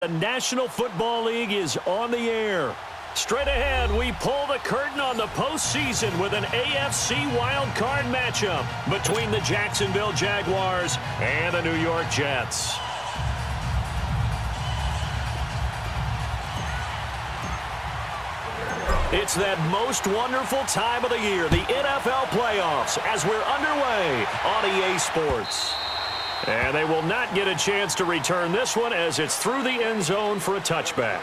The National Football League is on the air. Straight ahead, we pull the curtain on the postseason with an AFC wildcard matchup between the Jacksonville Jaguars and the New York Jets. It's that most wonderful time of the year, the NFL playoffs, as we're underway on EA Sports. And they will not get a chance to return this one as it's through the end zone for a touchback.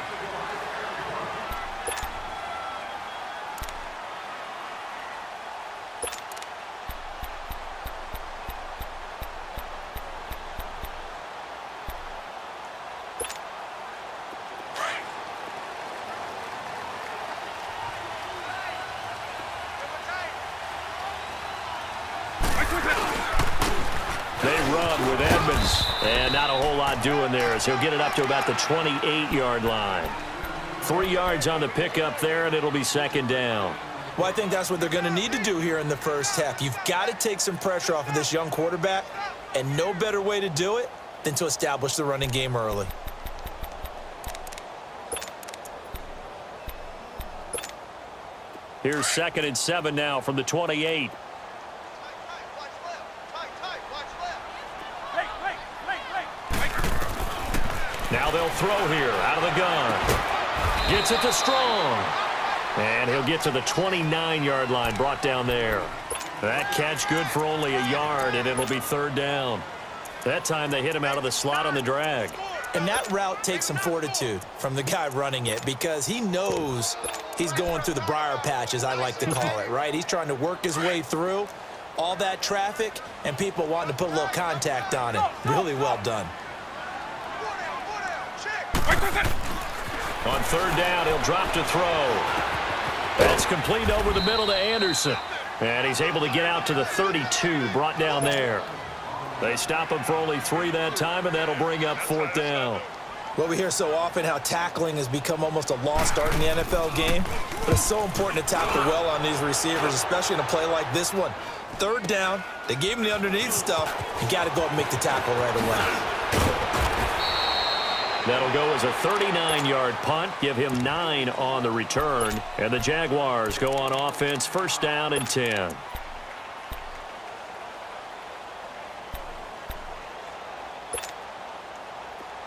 And not a whole lot doing there as he'll get it up to about the 28-yard line. 3 yards on the pickup there, and it'll be second down. Well, I think that's what they're going to need to do here in the first half. You've got to take some pressure off of this young quarterback, and no better way to do it than to establish the running game early. Here's 2nd and 7 now from the 28. Now they'll throw here out of the gun. Gets it to Strong. And he'll get to the 29-yard line, brought down there. That catch good for only a yard, and it'll be third down. That time they hit him out of the slot on the drag. And that route takes some fortitude from the guy running it because he knows he's going through the briar patch, as I like to call it, right? He's trying to work his way through all that traffic and people wanting to put a little contact on it. Really well done. On third down, he'll drop to throw. That's complete over the middle to Anderson. And he's able to get out to the 32, brought down there. They stop him for only 3 that time, and that'll bring up fourth down. Well, we hear so often how tackling has become almost a lost art in the NFL game. But it's so important to tackle well on these receivers, especially in a play like this one. Third down, they gave him the underneath stuff. You got to go up and make the tackle right away. That'll go as a 39-yard punt, give him 9 on the return. And the Jaguars go on offense, first down and 10.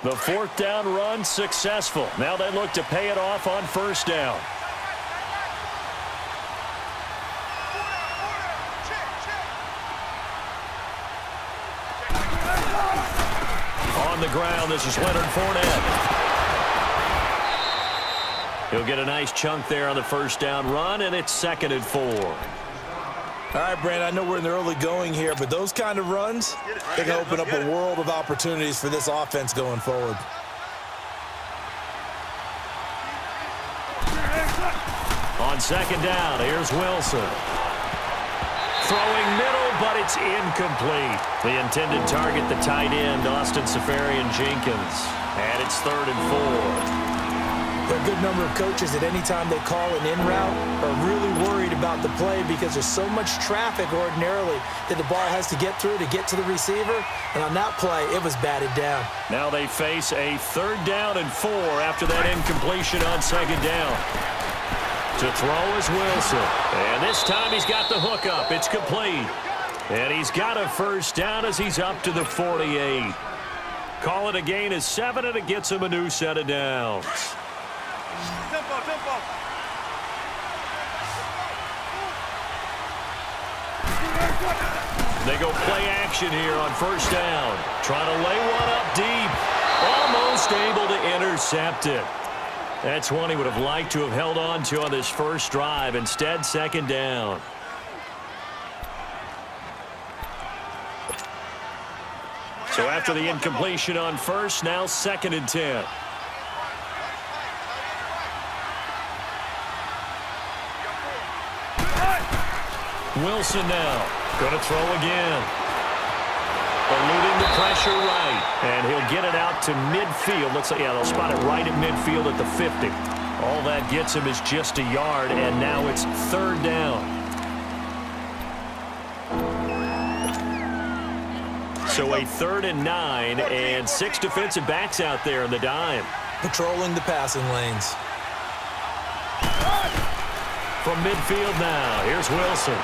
The fourth down run successful. Now they look to pay it off on first down. On the ground, this is Leonard Fournette. He'll get a nice chunk there on the first down run, and it's 2nd and 4. All right, Brandon, I know we're in the early going here, but those kind of runs, they can open up a world of opportunities for this offense going forward. On second down, here's Wilson. Throwing middle, but it's incomplete. The intended target, the tight end, Austin Seferian-Jenkins. And it's 3rd and 4. There are a good number of coaches that any time they call an in route are really worried about the play because there's so much traffic ordinarily that the ball has to get through to get to the receiver. And on that play, it was batted down. Now they face a 3rd down and 4 after that incompletion on second down. To throw is Wilson. And this time he's got the hook up. It's complete. And he's got a first down as he's up to the 48. Call it a gain of 7, and it gets him a new set of downs. They go play action here on first down. Trying to lay one up deep. Almost able to intercept it. That's one he would have liked to have held on to on this first drive. Instead, second down. So after the incompletion on first, now 2nd and 10. Wilson now. Going to throw again. Eluding the pressure right. And he'll get it out to midfield. Looks like, yeah, they'll spot it right at midfield at the 50. All that gets him is just a yard, and now it's 3rd down. So a 3rd and 9 and 6 defensive backs out there in the dime. Patrolling the passing lanes. From midfield now, here's Wilson.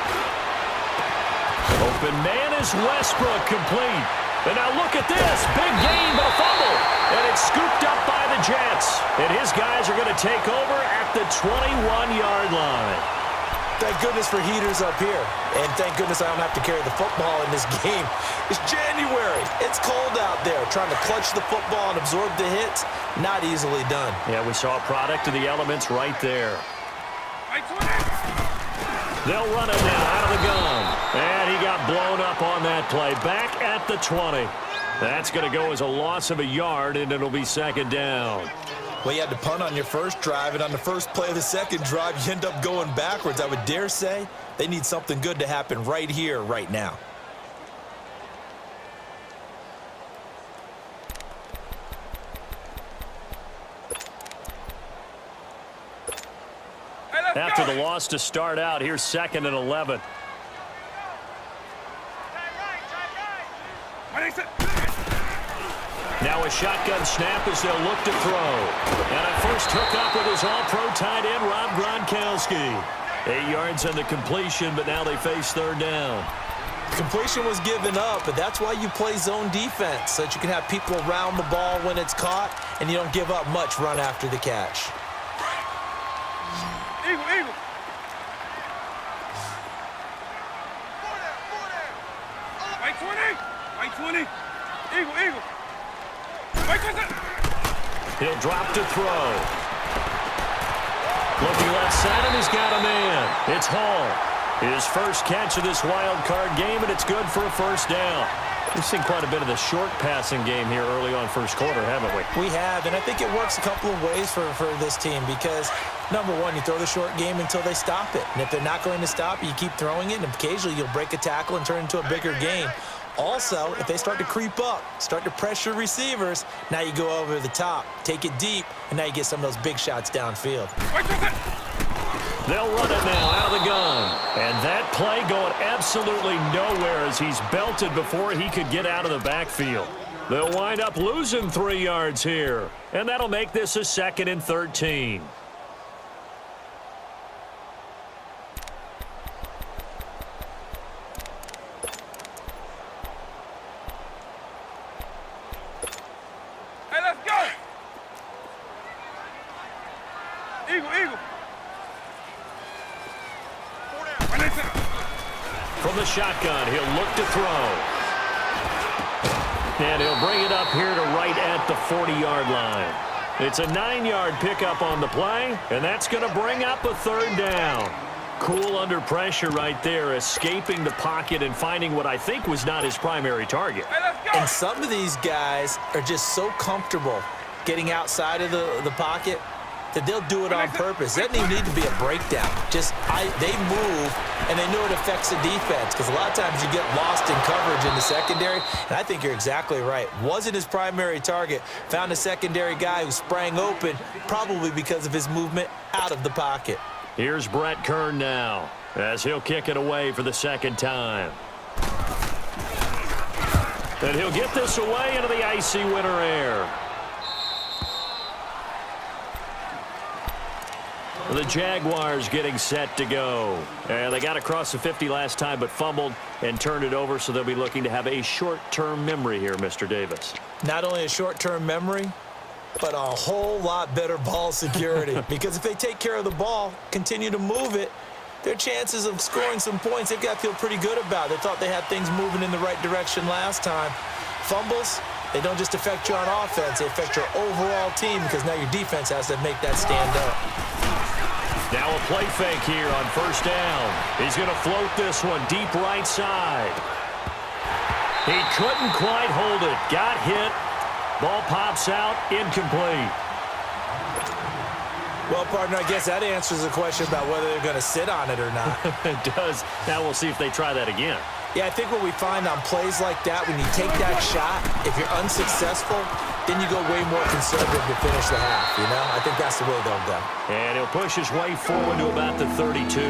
Open man is Westbrook, complete. And now look at this. Big gain, but a fumble. And it's scooped up by the Jets. And his guys are going to take over at the 21-yard line. Thank goodness for heaters up here. And thank goodness I don't have to carry the football in this game. It's January. It's cold out there. Trying to clutch the football and absorb the hits, not easily done. Yeah, we saw a product of the elements right there. They'll run it now out of the gun. And he got blown up on that play. Back at the 20. That's going to go as a loss of a yard, and it'll be 2nd down. Well, you had to punt on your first drive, and on the first play of the second drive, you end up going backwards. I would dare say they need something good to happen right here, right now. After the loss to start out, here's 2nd and 11. Now a shotgun snap as they'll look to throw. And a first hookup with his all-pro tight end, Rob Gronkowski. 8 yards on the completion, but now they face 3rd down. Completion was given up, but that's why you play zone defense, so that you can have people around the ball when it's caught, and you don't give up much run after the catch. Eagle. White 20. Eagle. White 20. He'll drop to throw. Looking left side, and he's got a man. It's Hall. His first catch of this wild card game, and it's good for a 1st down. We've seen quite a bit of the short passing game here early on first quarter, haven't we? We have, and I think it works a couple of ways for this team because, number one, you throw the short game until they stop it. And if they're not going to stop it, you keep throwing it, and occasionally you'll break a tackle and turn it into a bigger game. Also, if they start to creep up, start to pressure receivers, now you go over the top, take it deep, and now you get some of those big shots downfield. They'll run it now out of the gun. And that play going absolutely nowhere as he's belted before he could get out of the backfield. They'll wind up losing 3 yards here. And that'll make this a 2nd and 13. Hey, let's go. Eagle. From the shotgun, he'll look to throw. And he'll bring it up here to right at the 40-yard line. It's a 9-yard pickup on the play, and that's going to bring up a 3rd down. Cool under pressure right there, escaping the pocket and finding what I think was not his primary target. Hey, let's go. And some of these guys are just so comfortable getting outside of the pocket that they'll do it on purpose. It doesn't even need to be a breakdown. They move, and they know it affects the defense because a lot of times you get lost in coverage in the secondary, and I think you're exactly right. Wasn't his primary target. Found a secondary guy who sprang open, probably because of his movement out of the pocket. Here's Brett Kern now as he'll kick it away for the 2nd time. And he'll get this away into the icy winter air. The Jaguars getting set to go. And they got across the 50 last time but fumbled and turned it over, so they'll be looking to have a short-term memory here, Mr. Davis. Not only a short-term memory, but a whole lot better ball security. Because if they take care of the ball, continue to move it, their chances of scoring some points, they've got to feel pretty good about. They thought they had things moving in the right direction last time. Fumbles, they don't just affect you on offense, they affect your overall team because now your defense has to make that stand up. Now a play fake here on 1st down. He's going to float this one deep right side. He couldn't quite hold it. Got hit. Ball pops out. Incomplete. Well, partner, I guess that answers the question about whether they're going to sit on it or not. It does. Now we'll see if they try that again. Yeah, I think what we find on plays like that, when you take that shot, if you're unsuccessful, then you go way more conservative to finish the half, you know? I think that's the way they'll go. And he'll push his way forward to about the 32.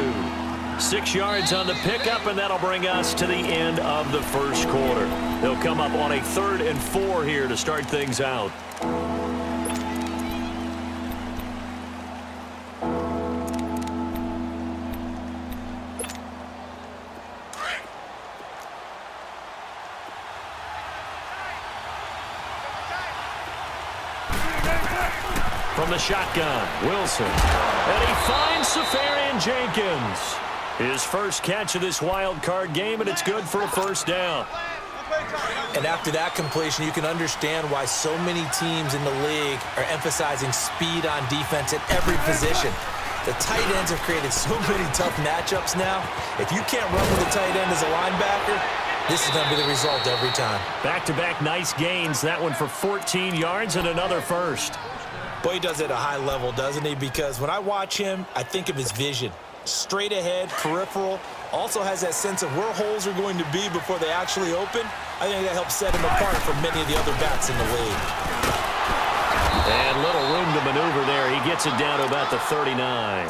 6 yards on the pickup, and that'll bring us to the end of the first quarter. They'll come up on a 3rd and 4 here to start things out. From the shotgun, Wilson. And he finds Safarian Jenkins. His first catch of this wild card game, and it's good for a first down. And after that completion, you can understand why so many teams in the league are emphasizing speed on defense at every position. The tight ends have created so many tough matchups now. If you can't run with the tight end as a linebacker, this is going to be the result every time. Back-to-back nice gains. That one for 14 yards and another first. Boy, he does it at a high level, doesn't he? Because when I watch him, I think of his vision. Straight ahead, peripheral. Also has that sense of where holes are going to be before they actually open. I think that helps set him apart from many of the other backs in the league. And little room to maneuver there. He gets it down to about the 39.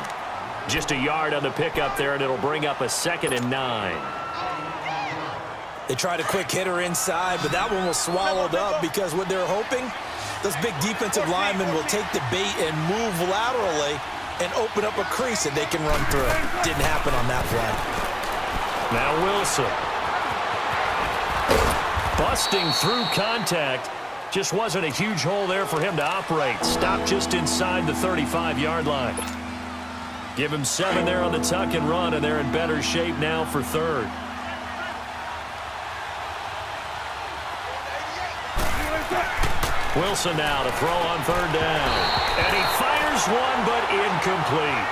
Just a yard on the pickup there, and it'll bring up a 2nd and 9. They tried a quick hitter inside, but that one was swallowed up because what they're hoping, those big defensive linemen will take the bait and move laterally and open up a crease that they can run through. Didn't happen on that play. Now Wilson. Busting through contact. Just wasn't a huge hole there for him to operate. Stopped just inside the 35-yard line. Give him 7 there on the tuck and run, and they're in better shape now for 3rd. Wilson now to throw on 3rd down. And he fires one, but incomplete.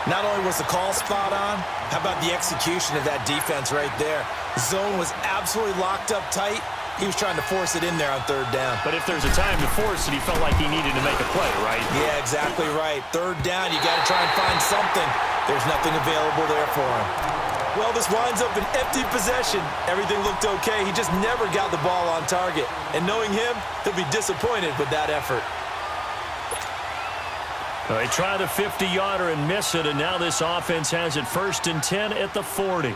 Not only was the call spot on, how about the execution of that defense right there? Zone was absolutely locked up tight. He was trying to force it in there on 3rd down. But if there's a time to force it, he felt like he needed to make a play, right? Yeah, exactly right. 3rd down, you got to try and find something. There's nothing available there for him. Well, this winds up an empty possession. Everything looked okay. He just never got the ball on target. And knowing him, he'll be disappointed with that effort. They try the 50-yarder and miss it, and now this offense has it 1st and 10 at the 40.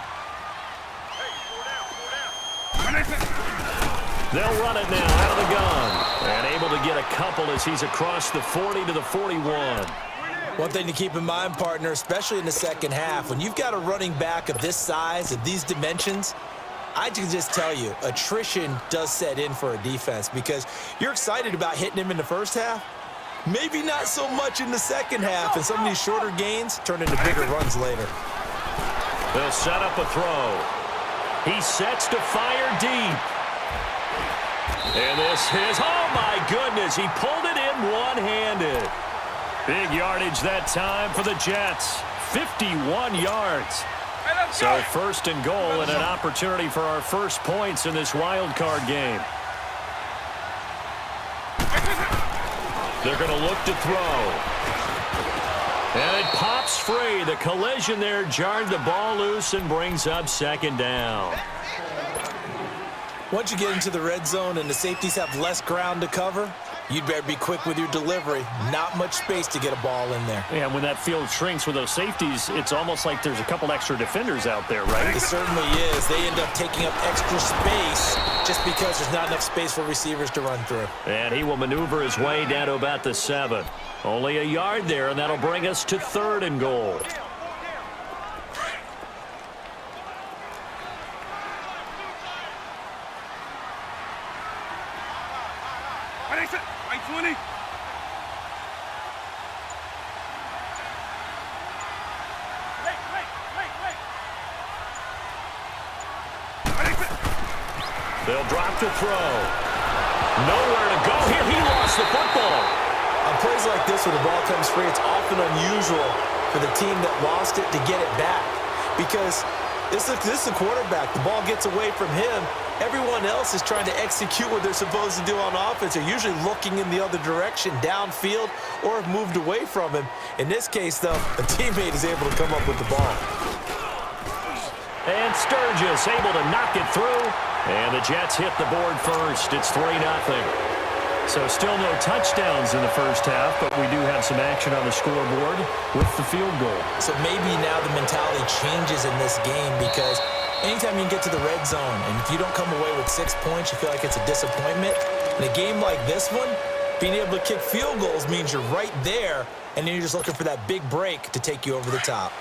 They'll run it now out of the gun. And able to get a couple as he's across the 40 to the 41. One thing to keep in mind, partner, especially in the second half, when you've got a running back of this size, of these dimensions, I can just tell you, attrition does set in for a defense because you're excited about hitting him in the first half. Maybe not so much in the second half, and some of these shorter gains turn into bigger runs later. They'll set up a throw. He sets to fire deep. And this is, oh my goodness, he pulled it in one-handed. Big yardage that time for the Jets. 51 yards. So 1st and goal and an opportunity for our first points in this wild card game. They're going to look to throw. And it pops free. The collision there jarred the ball loose and brings up 2nd down. Once you get into the red zone and the safeties have less ground to cover, you'd better be quick with your delivery. Not much space to get a ball in there. Yeah, when that field shrinks with those safeties, it's almost like there's a couple extra defenders out there, right? It certainly is. They end up taking up extra space just because there's not enough space for receivers to run through. And he will maneuver his way down to about the 7. Only a yard there, and that'll bring us to 3rd and goal. They'll drop to throw. Nowhere to go here. He lost the football. On plays like this where the ball comes free, it's often unusual for the team that lost it to get it back. Because this is the quarterback. The ball gets away from him. Everyone else is trying to execute what they're supposed to do on offense. They're usually looking in the other direction, downfield, or have moved away from him. In this case, though, a teammate is able to come up with the ball. And Sturgis able to knock it through. And the Jets hit the board first. It's 3-0. So still no touchdowns in the first half, but we do have some action on the scoreboard with the field goal. So maybe now the mentality changes in this game because anytime you can get to the red zone and if you don't come away with 6 points, you feel like it's a disappointment. In a game like this one, being able to kick field goals means you're right there, and then you're just looking for that big break to take you over the top.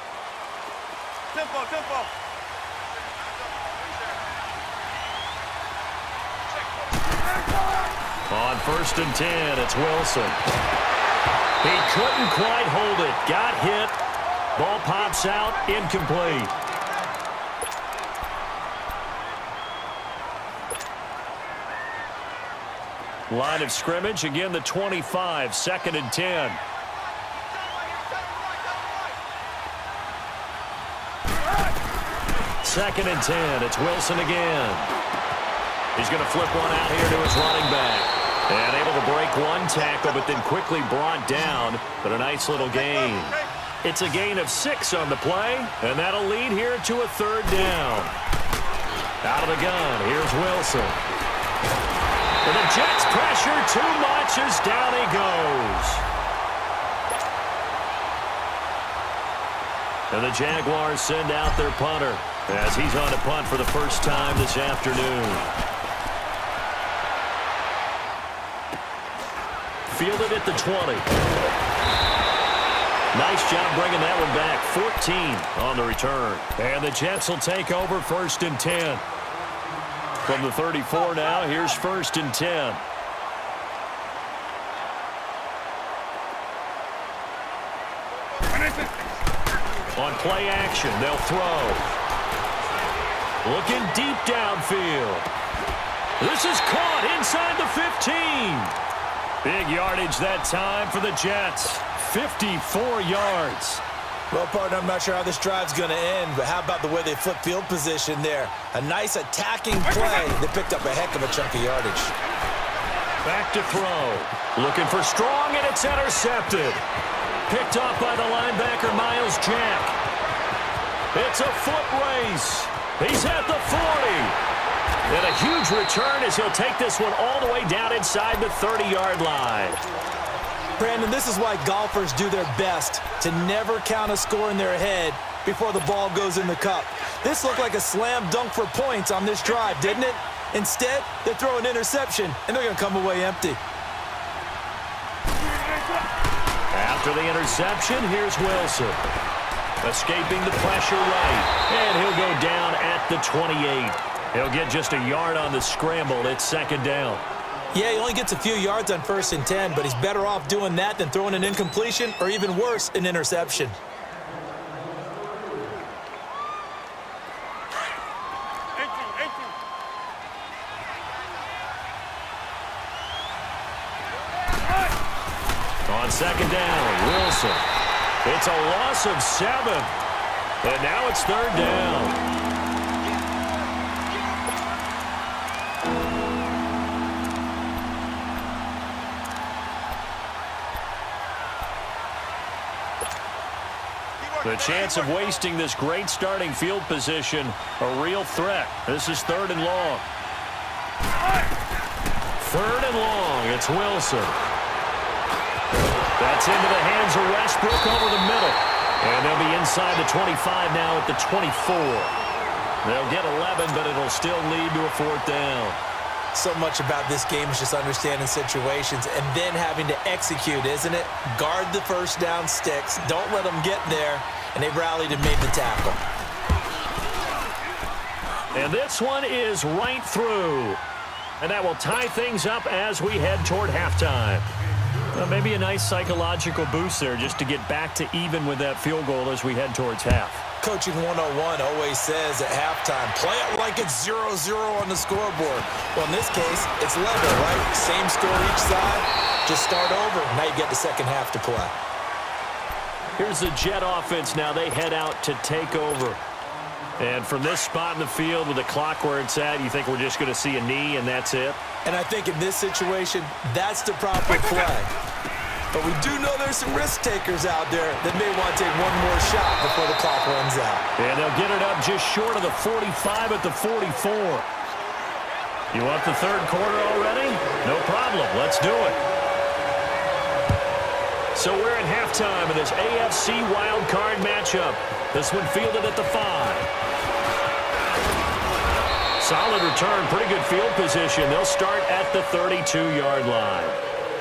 Tempo, tempo. On 1st and 10, it's Wilson. He couldn't quite hold it. Got hit. Ball pops out. Incomplete. Line of scrimmage. Again, the 25. 2nd and 10. Second and 10. It's Wilson again. He's going to flip one out here to his running back. And able to break one tackle, but then quickly brought down. But a nice little gain. It's a gain of 6 on the play, and that'll lead here to a 3rd down. Out of the gun, here's Wilson. And the Jets pressure too much as down he goes. And the Jaguars send out their punter as he's on to punt for the first time this afternoon. Fielded at the 20. Nice job bringing that one back. 14 on the return. And the Jets will take over 1st and 10. From the 34 now, here's 1st and 10. On play action, they'll throw. Looking deep downfield. This is caught inside the 15. Big yardage that time for the Jets. 54 yards. Well, partner, I'm not sure how this drive's going to end, but how about the way they flip field position there? A nice attacking play. They picked up a heck of a chunk of yardage. Back to throw. Looking for Strong, and it's intercepted. Picked off by the linebacker, Miles Jack. It's a foot race. He's at the 40. And a huge return as he'll take this one all the way down inside the 30-yard line. Brandon, this is why golfers do their best to never count a score in their head before the ball goes in the cup. This looked like a slam dunk for points on this drive, didn't it? Instead, they throw an interception, and they're going to come away empty. After the interception, here's Wilson. Escaping the pressure right, and he'll go down at the 28. He'll get just a yard on the scramble. It's 2nd down. Yeah, he only gets a few yards on 1st and 10, but he's better off doing that than throwing an incompletion or even worse, an interception. On 2nd down, Wilson. It's a loss of 7. And now it's 3rd down. The chance of wasting this great starting field position, a real threat. This is 3rd and long. 3rd and long, it's Wilson. That's into the hands of Westbrook over the middle. And they'll be inside the 25 now at the 24. They'll get 11, but it'll still lead to a 4th down. So much about this game is just understanding situations and then having to execute, isn't it? Guard the first down sticks. Don't let them get there. And they rallied and made the tackle. And this one is right through. And that will tie things up as we head toward halftime. Well, maybe a nice psychological boost there just to get back to even with that field goal as we head towards half. Coaching 101 always says at halftime, play it like it's 0-0 on the scoreboard. Well, in this case, it's level, right? Same score each side. Just start over. Now you get the second half to play. Here's the Jet offense now. They head out to take over. And from this spot in the field with the clock where it's at, you think we're just going to see a knee and that's it? And I think in this situation, that's the proper play. But we do know there's some risk takers out there that may want to take one more shot before the clock runs out. And they'll get it up just short of the 45 at the 44. You want the third quarter already? No problem. Let's do it. So we're at halftime in this AFC wildcard matchup. This one fielded at the 5. Solid return, pretty good field position. They'll start at the 32-yard line.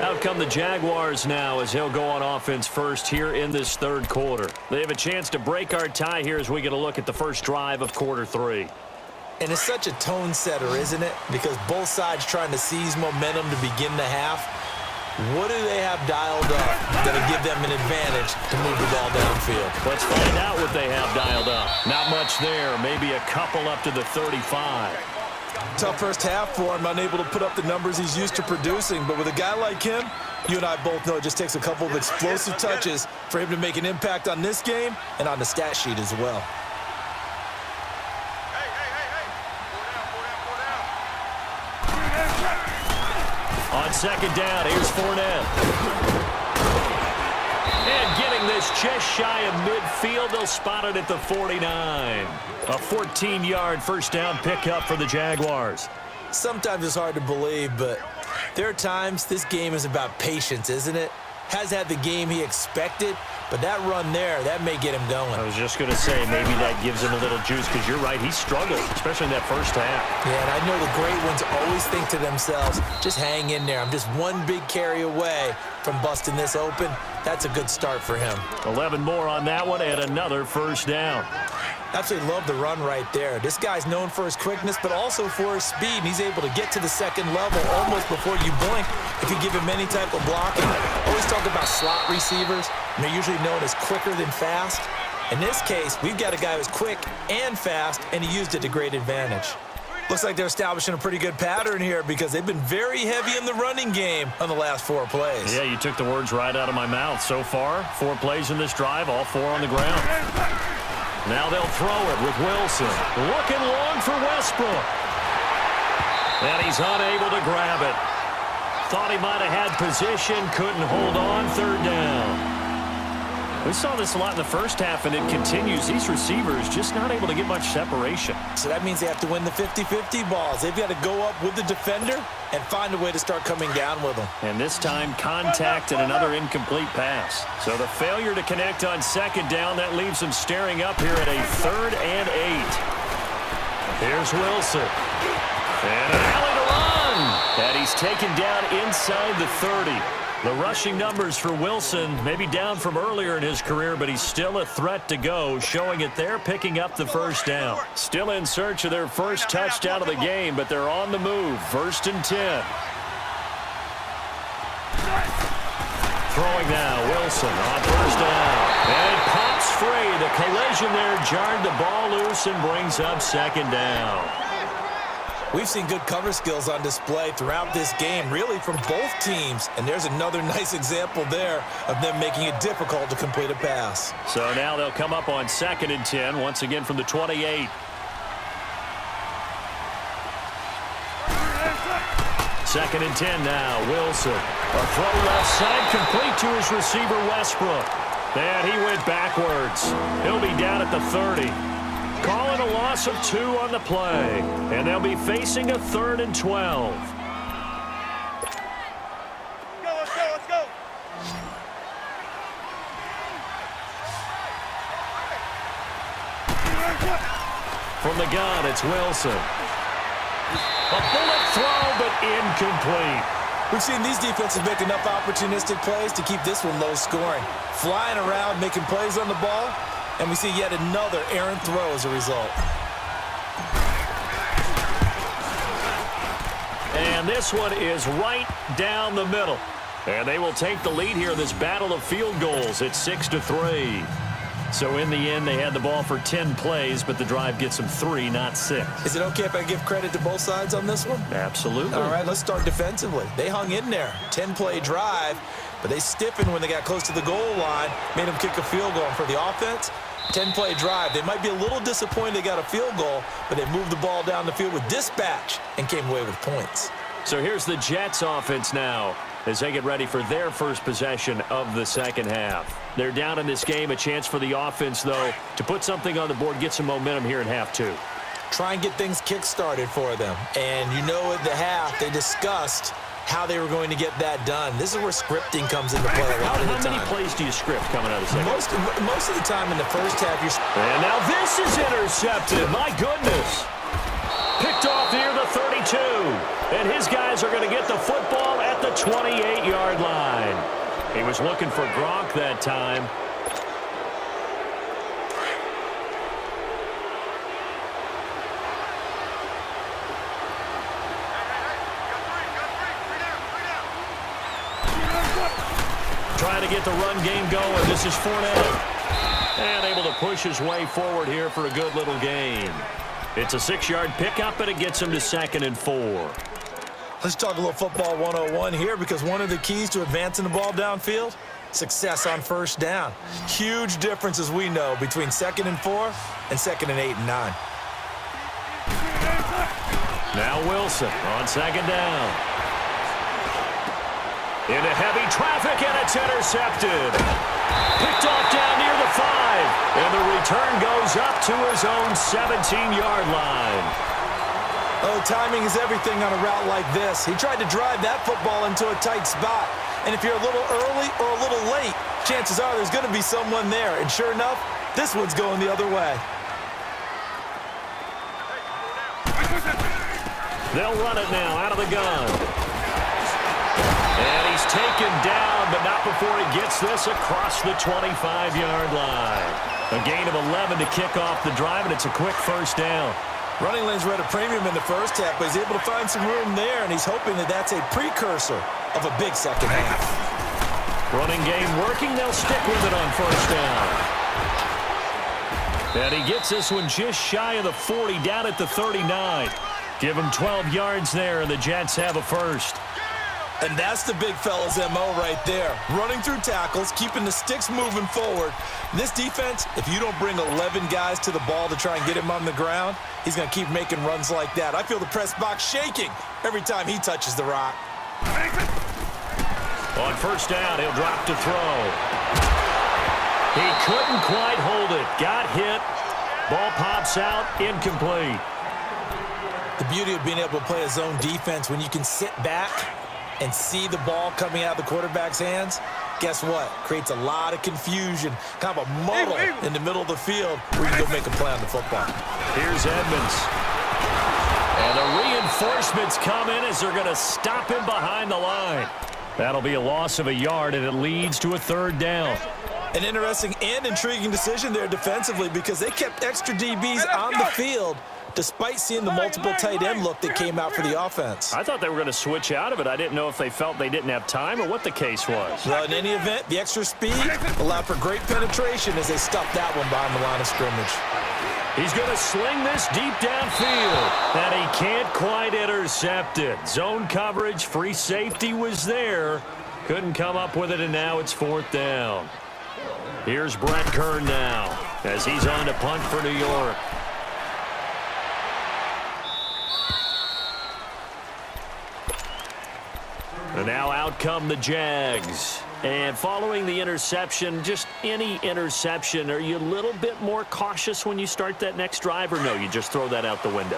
Out come the Jaguars now as he'll go on offense first here in this third quarter. They have a chance to break our tie here as we get a look at the first drive of quarter 3. And it's such a tone setter, isn't it? Because both sides trying to seize momentum to begin the half. What do they have dialed up that'll give them an advantage to move the ball downfield? Let's find out what they have dialed up. Not much there. Maybe a couple up to the 35. Tough first half for him, unable to put up the numbers he's used to producing. But with a guy like him, you and I both know it just takes a couple of explosive touches for him to make an impact on this game and on the stat sheet as well. On second down, here's Fournette. And getting this just shy of midfield, they'll spot it at the 49. A 14-yard first down pickup for the Jaguars. Sometimes it's hard to believe, but there are times this game is about patience, isn't it? Has had the game he expected, but that run there, that may get him going. I was just going to say, maybe that gives him a little juice, because you're right, he struggled, especially in that first half. Yeah, and I know the great ones always think to themselves, just hang in there. I'm just one big carry away from busting this open. That's a good start for him. 11 more on that one, and another first down. Absolutely love the run right there. This guy's known for his quickness, but also for his speed. And he's able to get to the second level almost before you blink if you give him any type of blocking. Always talk about slot receivers, and they're usually known as quicker than fast. In this case, we've got a guy who's quick and fast, and he used it to great advantage. Looks like they're establishing a pretty good pattern here because they've been very heavy in the running game on the last 4 plays. Yeah, you took the words right out of my mouth. So far, 4 plays in this drive, all 4 on the ground. Now they'll throw it with Wilson. Looking long for Westbrook. And he's unable to grab it. Thought he might have had position, couldn't hold on, third down. We saw this a lot in the first half, and it continues. These receivers just not able to get much separation. So that means they have to win the 50-50 balls. They've got to go up with the defender and find a way to start coming down with them. And this time, contact and another incomplete pass. So the failure to connect on second down, that leaves them staring up here at a 3rd and 8. Here's Wilson. And an alley to run. And he's taken down inside the 30. The rushing numbers for Wilson maybe down from earlier in his career, but he's still a threat to go, showing it there, picking up the first down. Still in search of their first touchdown of the game, but they're on the move. 1st and 10. Throwing now, Wilson on first down. And it pops free. The collision there jarred the ball loose and brings up second down. We've seen good cover skills on display throughout this game, really from both teams. And there's another nice example there of them making it difficult to complete a pass. So now they'll come up on 2nd and 10, once again from the 28. Second and 10 now, Wilson. A throw left side, complete to his receiver, Westbrook. And he went backwards. He'll be down at the 30. Calling a loss of 2 on the play. And they'll be facing a 3rd and 12. Let's go. From the gun, it's Wilson. A bullet throw, but incomplete. We've seen these defenses make enough opportunistic plays to keep this one low scoring. Flying around, making plays on the ball, and we see yet another errant throw as a result. And this one is right down the middle. And they will take the lead here in this battle of field goals. It's 6-3. So in the end, they had the ball for 10 plays, but the drive gets them 3, not 6. Is it okay if I give credit to both sides on this one? Absolutely. All right, let's start defensively. They hung in there. 10-play drive, but they stiffened when they got close to the goal line, made them kick a field goal. And for the offense, 10-play drive. They might be a little disappointed they got a field goal, but they moved the ball down the field with dispatch and came away with points. So here's the Jets offense now as they get ready for their first possession of the second half. They're down in this game. A chance for the offense, though, to put something on the board, get some momentum here in half 2. try and get things kick-started for them. And you know at the half, they discussed how they were going to get that done. This is where scripting comes into play a lot of the time. How many plays do you script coming out of the second? Most of the time in the first half, you're... And now this is intercepted. My goodness. Picked off near the 32. And his guys are going to get the football at the 28-yard line. He was looking for Gronk that time. Trying to get the run game going. This is Fournette. And able to push his way forward here for a good little gain. It's a 6-yard pickup, and it gets him to 2nd and 4. Let's talk a little football 101 here, because one of the keys to advancing the ball downfield, success on first down. Huge difference, as we know, between 2nd and 4 and 2nd and 8 and 9. Now Wilson on 2nd down. Into heavy traffic, and it's intercepted. Picked off down near the 5. And the return goes up to his own 17-yard line. Oh, timing is everything on a route like this. He tried to drive that football into a tight spot. And if you're a little early or a little late, chances are there's going to be someone there. And sure enough, this one's going the other way. They'll run it now out of the gun. And he's taken down, but not before he gets this across the 25-yard line. A gain of 11 to kick off the drive, and it's a quick first down. Running lanes were at a premium in the first half, but he's able to find some room there, and he's hoping that that's a precursor of a big second half. Running game working. They'll stick with it on first down. And he gets this one just shy of the 40, down at the 39. Give him 12 yards there, and the Jets have a first. And that's the big fella's MO right there. Running through tackles, keeping the sticks moving forward. This defense, if you don't bring 11 guys to the ball to try and get him on the ground, he's going to keep making runs like that. I feel the press box shaking every time he touches the rock. On first down, he'll drop to throw. He couldn't quite hold it. Got hit. Ball pops out. Incomplete. The beauty of being able to play a zone defense, when you can sit back and see the ball coming out of the quarterback's hands, guess what? Creates a lot of confusion, kind of a muddle in the middle of the field where you can go make a play on the football. Here's Edmonds. And the reinforcements come in as they're going to stop him behind the line. That'll be a loss of a yard, and it leads to a 3rd down. An interesting and intriguing decision there defensively, because they kept extra DBs on the field despite seeing the multiple tight end look that came out for the offense. I thought they were going to switch out of it. I didn't know if they felt they didn't have time or what the case was. Well, in any event, the extra speed allowed for great penetration as they stuffed that one behind the line of scrimmage. He's going to sling this deep downfield, and he can't quite intercept it. Zone coverage, free safety was there. Couldn't come up with it, and now it's 4th down. Here's Brett Kern now as he's on to punt for New York. And now out come the Jags. And following the interception, just any interception, are you a little bit more cautious when you start that next drive, or no, you just throw that out the window?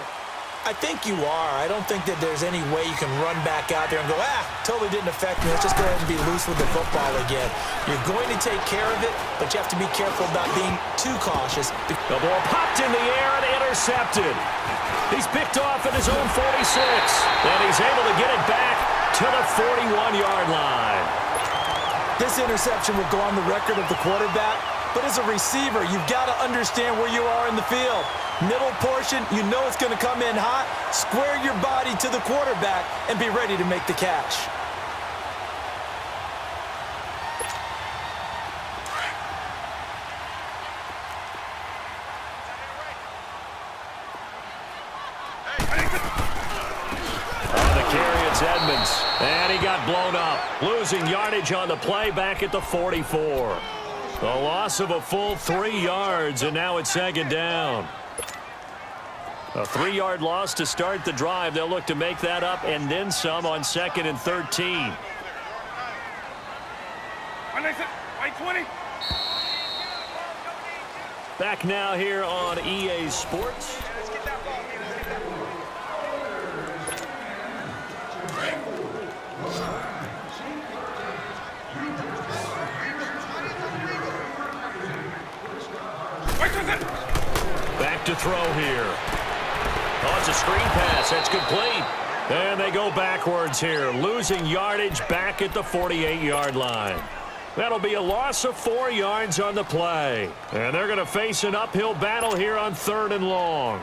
I think you are. I don't think that there's any way you can run back out there and go, totally didn't affect me. Let's just go ahead and be loose with the football again. You're going to take care of it, but you have to be careful about being too cautious. The ball popped in the air and intercepted. He's picked off at his own 46, and he's able to get it back to the 41-yard line. This interception will go on the record of the quarterback, but as a receiver, you've got to understand where you are in the field. Middle portion, you know it's going to come in hot. Square your body to the quarterback and be ready to make the catch. On the carry, it's Edmonds. And he got blown up. Losing yardage on the play back at the 44. A loss of a full 3 yards, and now it's 2nd down. A 3-yard loss to start the drive. They'll look to make that up and then some on 2nd and 13. Back now here on EA Sports. Back to throw here. Oh, it's a screen pass. That's complete. And they go backwards here, losing yardage back at the 48-yard line. That'll be a loss of 4 yards on the play. And they're going to face an uphill battle here on 3rd and long.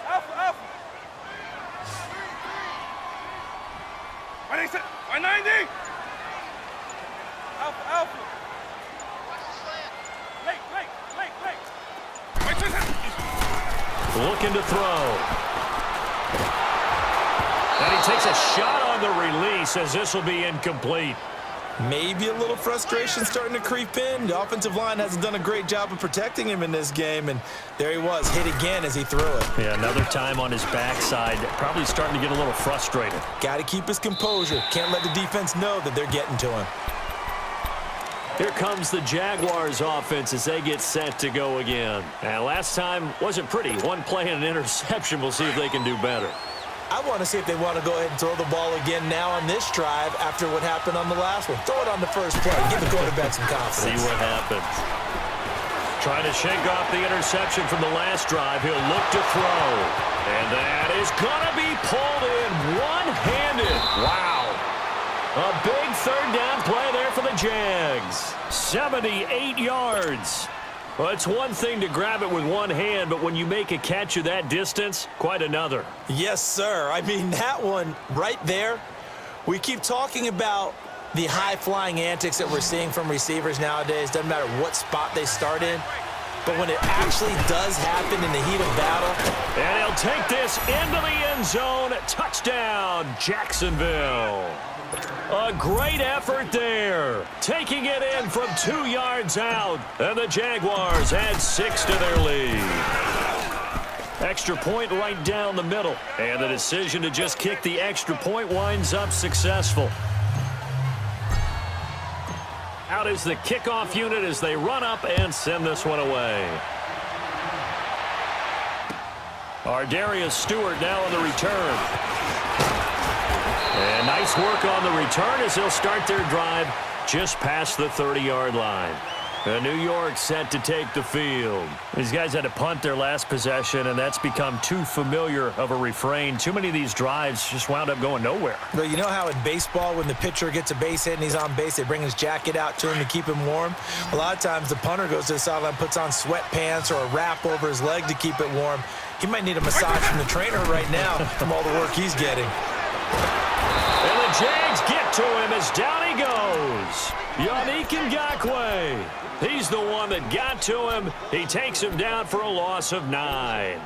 Alpha, Alpha. 190. Alpha, Alpha. Looking to throw. And he takes a shot on the release as this will be incomplete. Maybe a little frustration starting to creep in. The offensive line hasn't done a great job of protecting him in this game, and there he was, hit again as he threw it. Yeah, another time on his backside, probably starting to get a little frustrated. Got to keep his composure. Can't let the defense know that they're getting to him. Here comes the Jaguars offense as they get set to go again. And last time wasn't pretty. One play and an interception. We'll see if they can do better. I want to see if they want to go ahead and throw the ball again now on this drive after what happened on the last one. Throw it on the first play. Give the quarterback some confidence. See what happens. Trying to shake off the interception from the last drive. He'll look to throw. And that is going to be pulled in one-handed. Wow. A big 3rd down play there for the Jags. 78 yards. Well, it's one thing to grab it with one hand, but when you make a catch of that distance, quite another. Yes, sir. I mean, that one right there, we keep talking about the high-flying antics that we're seeing from receivers nowadays. Doesn't matter what spot they start in. But when it actually does happen in the heat of battle. And he'll take this into the end zone. Touchdown, Jacksonville. A great effort there. Taking it in from 2 yards out. And the Jaguars add 6 to their lead. Extra point right down the middle. And the decision to just kick the extra point winds up successful. Out is the kickoff unit as they run up and send this one away. Darius Stewart now on the return. And nice work on the return as they'll start their drive just past the 30-yard line. New York set to take the field. These guys had to punt their last possession, and that's become too familiar of a refrain. Too many of these drives just wound up going nowhere. Well, you know how in baseball when the pitcher gets a base hit and he's on base, they bring his jacket out to him to keep him warm? A lot of times the punter goes to the sideline, puts on sweatpants or a wrap over his leg to keep it warm. He might need a massage from the trainer right now from all the work he's getting. And the Jags get to him as down he goes. Yannick Ngakoue. He's the one that got to him. He takes him down for a loss of 9.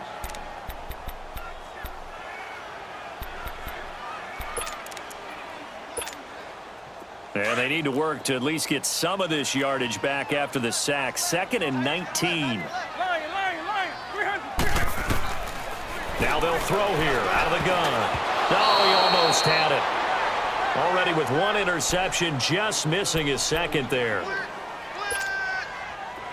And they need to work to at least get some of this yardage back after the sack. 2nd and 19. Now they'll throw here out of the gun. Oh, he almost had it. Already with one interception, just missing his second there.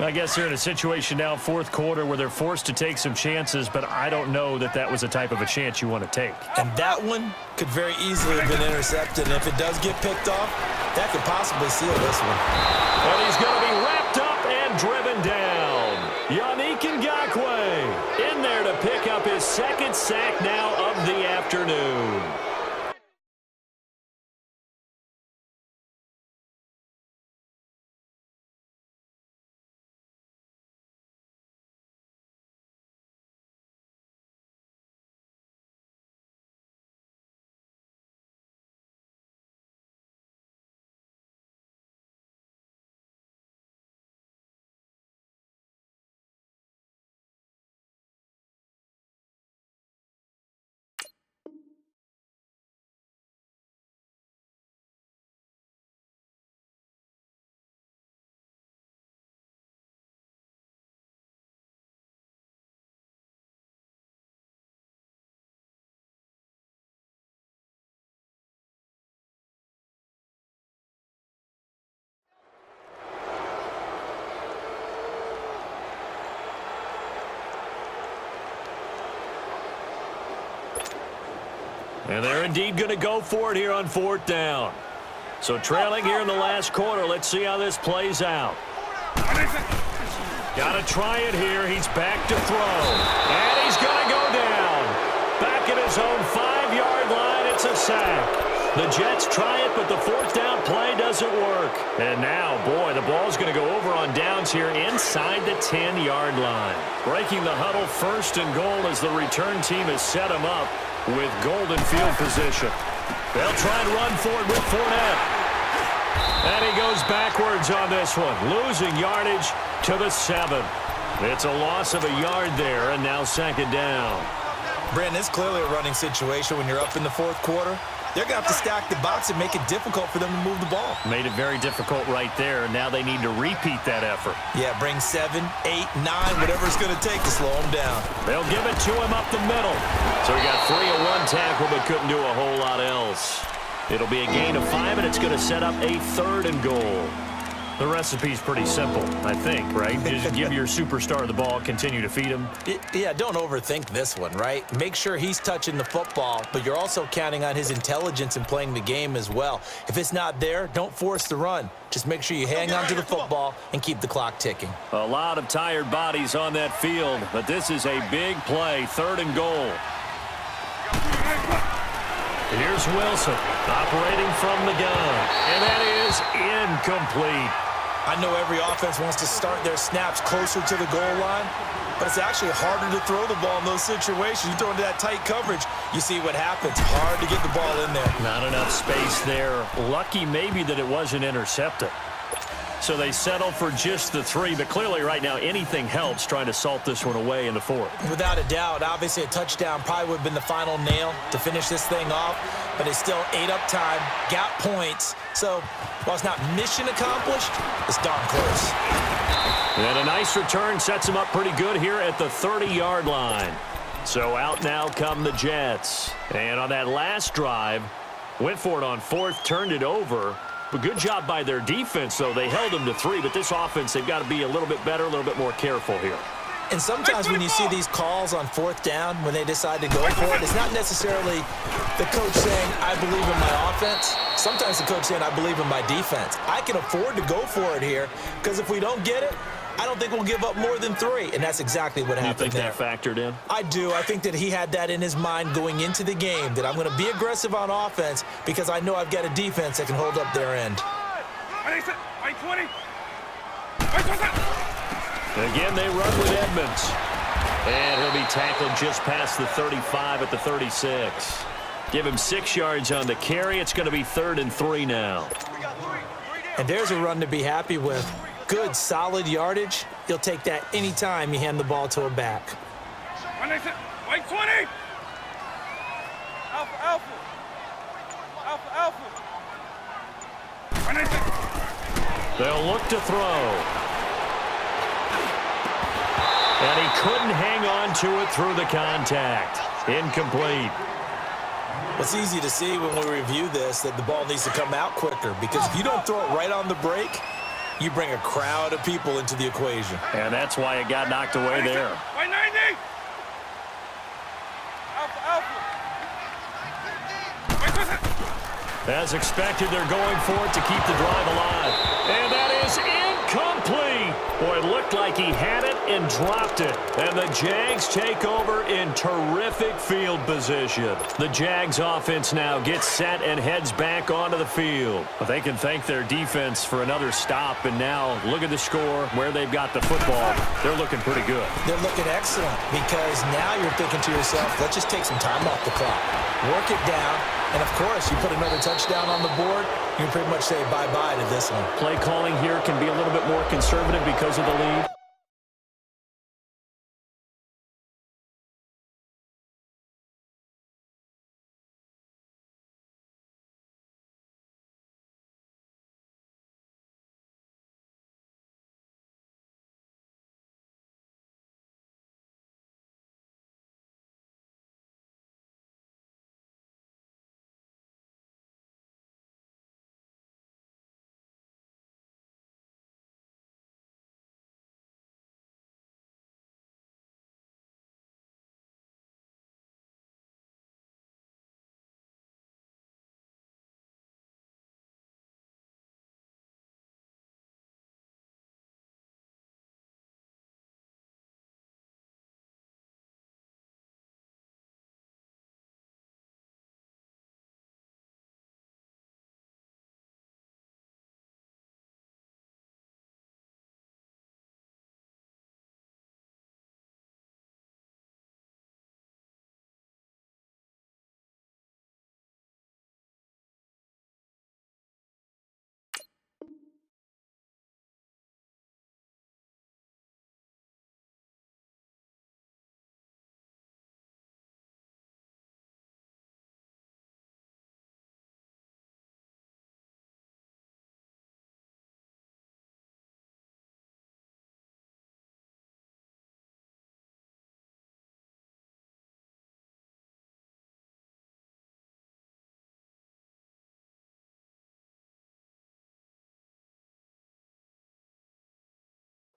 I guess they're in a situation now, 4th quarter, where they're forced to take some chances, but I don't know that that was the type of a chance you want to take. And that one could very easily have been intercepted. And if it does get picked off, that could possibly seal this one. And he's going to be wrapped up and driven down. Yannick Ngakoue in there to pick up his 2nd sack now of the afternoon. And they're indeed going to go for it here on 4th down. So trailing here in the last quarter. Let's see how this plays out. Got to try it here. He's back to throw. And he's going to go down. Back at his own 5-yard line. It's a sack. The Jets try it, but the 4th down play doesn't work. And now, boy, the ball's going to go over on downs here inside the 10-yard line. Breaking the huddle, 1st and goal as the return team has set him up with golden field position. They'll try and run for it with Fournette. And he goes backwards on this one, losing yardage to the 7. It's a loss of a yard there, and now 2nd down. Brandon, it's clearly a running situation when you're up in the 4th quarter. They're going to have to stack the box and make it difficult for them to move the ball. Made it very difficult right there. Now they need to repeat that effort. Yeah, bring 7, 8, 9, whatever it's going to take to slow him down. They'll give it to him up the middle. So he got 3 on 1 tackle, but couldn't do a whole lot else. It'll be a gain of 5, and it's going to set up a 3rd and goal. The recipe's pretty simple, I think, right? Just give your superstar the ball, continue to feed him. Yeah, don't overthink this one, right? Make sure he's touching the football, but you're also counting on his intelligence in playing the game as well. If it's not there, don't force the run. Just make sure you hang on to the football and keep the clock ticking. A lot of tired bodies on that field, but this is a big play, 3rd and goal. Here's Wilson operating from the gun, and that is incomplete. I know every offense wants to start their snaps closer to the goal line, but it's actually harder to throw the ball in those situations. You throw into that tight coverage, you see what happens. Hard to get the ball in there. Not enough space there. Lucky maybe that it wasn't intercepted. So they settle for just the 3, but clearly right now anything helps trying to salt this one away in the 4th. Without a doubt, obviously a touchdown probably would have been the final nail to finish this thing off, but it's still ate up time, got points. So while it's not mission accomplished, it's darn close. And a nice return sets him up pretty good here at the 30-yard line. So out now come the Jets. And on that last drive, went for it on 4th, turned it over. But good job by their defense, though. They held them to 3, but this offense, they've got to be a little bit better, a little bit more careful here. And sometimes when you see these calls on 4th down, when they decide to go for it, it's not necessarily the coach saying, I believe in my offense. Sometimes the coach saying, I believe in my defense. I can afford to go for it here, because if we don't get it, I don't think we'll give up more than 3, and that's exactly what happened there. You think that factored in? I do. I think that he had that in his mind going into the game, that I'm going to be aggressive on offense because I know I've got a defense that can hold up their end. Again, they run with Edmonds. And he'll be tackled just past the 35 at the 36. Give him 6 yards on the carry. It's going to be 3rd and 3 now. And there's a run to be happy with. Good, solid yardage. You'll take that anytime you hand the ball to a back. White 20. Alpha, alpha. Alpha, alpha. They'll look to throw. And he couldn't hang on to it through the contact. Incomplete. It's easy to see when we review this that the ball needs to come out quicker, because if you don't throw it right on the break, you bring a crowd of people into the equation. And that's why it got knocked away there. 190. Alpha. As expected, they're going for it to keep the drive alive. And that is incomplete. Boy, it looked like he had it and dropped it. And the Jags take over in terrific field position. The Jags offense now gets set and heads back onto the field. But they can thank their defense for another stop. And now look at the score, where they've got the football. They're looking pretty good. They're looking excellent, because now you're thinking to yourself, let's just take some time off the clock. Work it down. And, of course, you put another touchdown on the board, you can pretty much say bye-bye to this one. Play calling here can be a little bit more conservative because of the lead.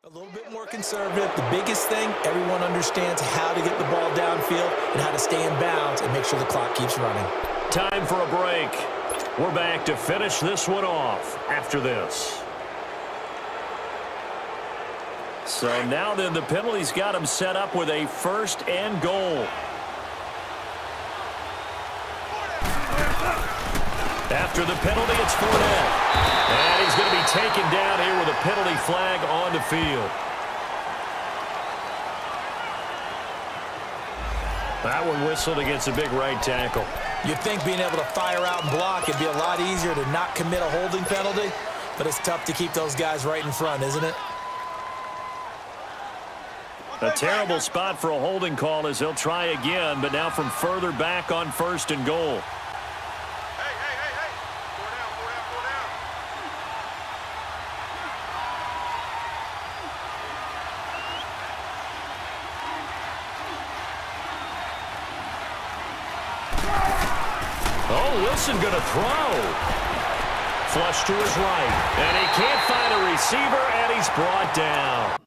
A little bit more conservative. The biggest thing, everyone understands how to get the ball downfield and how to stay in bounds and make sure the clock keeps running. Time for a break. We're back to finish this one off after this. So now then, the penalty's got him set up with a 1st and goal. After the penalty, it's Fournette. And he's going to be taken down here with a penalty flag on the field. That one whistled against a big right tackle. You'd think being able to fire out and block, it'd be a lot easier to not commit a holding penalty, but it's tough to keep those guys right in front, isn't it? A terrible spot for a holding call as they'll try again, but now from further back on 1st and goal. Oh, Wilson going to throw. Flush to his right. And he can't find a receiver, and he's brought down.